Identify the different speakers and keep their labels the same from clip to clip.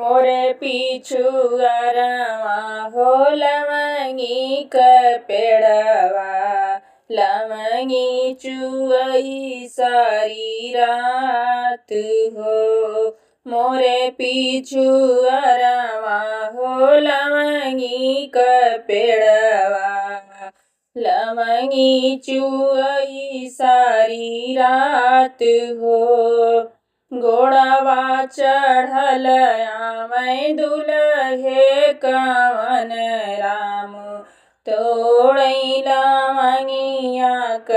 Speaker 1: मोरे पिछुअरवा हो लवंगी क पेड़वा। लवंगी चुअई सारी रात हो। मोरे पिछुअरवा हो लवंगी क पेड़वा। लवंगी चुअई सारी रात हो। गोड़वा चढ़ल आमै दुलहे कवन राम। तोड़ई लवंगिया क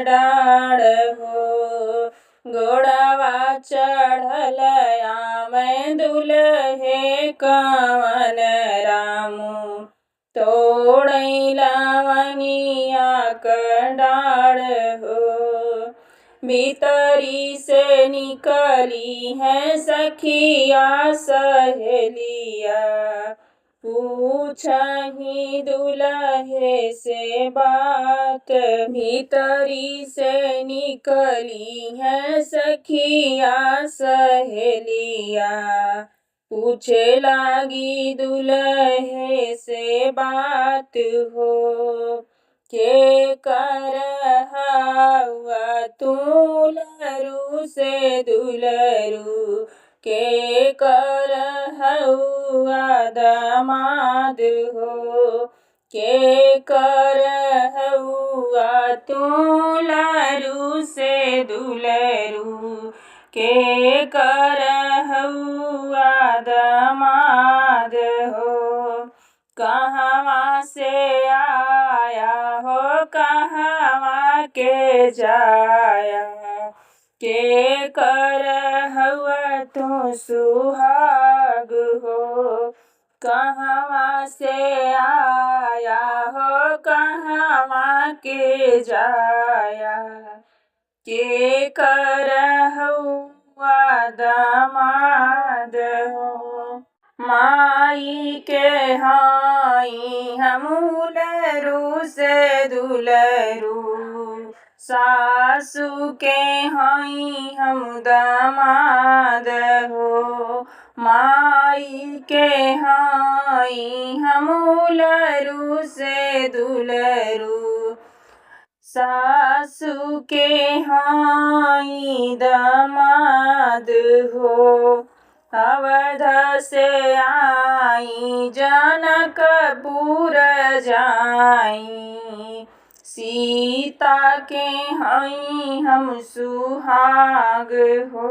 Speaker 1: डाढ़ हो। गोड़वा चढ़ल आमै दुलहे कवन राम। तोड़ई लवंगिया क डाढ़ हो। भीतरी से निकली है सखिया सहेलिया। पूछहि दुलहे से बात। भीतरी से निकली है सखिया सहेलिया। पूछे लागी दुलहे से बात हो। के कर हउआ तू लरू से दुलरू। के कर हउआ दामाद हो। के कर हउआ तू लरू से दुलरू। के कर हउआ दामाद हो। कहवा से आया हो कहवा के जाया। के कर हउआ तू सुहाग हो। कहवा से आया हो कहवा के जाया। के कर हउआ दामाद हो। माई के हाई हमू लरू से दुलरू। सासू के हाई हम दामाद हो। माई के हाई हमू लरू से दुलरू। सासू के हाई दामाद हो। अवध से आई जनकपुर जाई। सीता के हई हम सुहाग हो।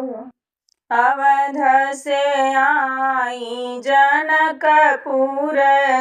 Speaker 1: अवध से आई जनकपुर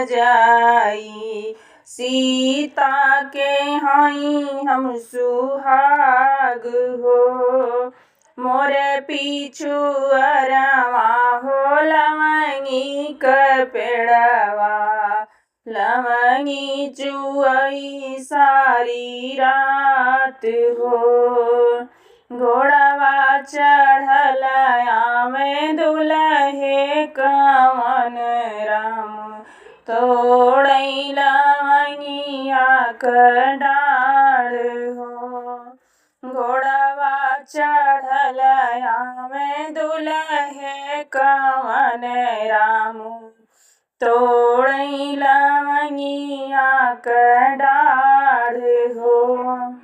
Speaker 1: जाई। सीता के हई हम सुहाग हो। मोरे पिछुअरवा हो लवंगी क पेड़वा। लवंगी चुअई सारी रात हो। घोड़वा चढ़ल आमै दुलहे कवन राम। तोड़ई लवंगिया क डाढ़ हो। घोड़वा चढ़ल आमै दुलहे कवन राम। तोड़ई लवंगिया क डाढ़ हो।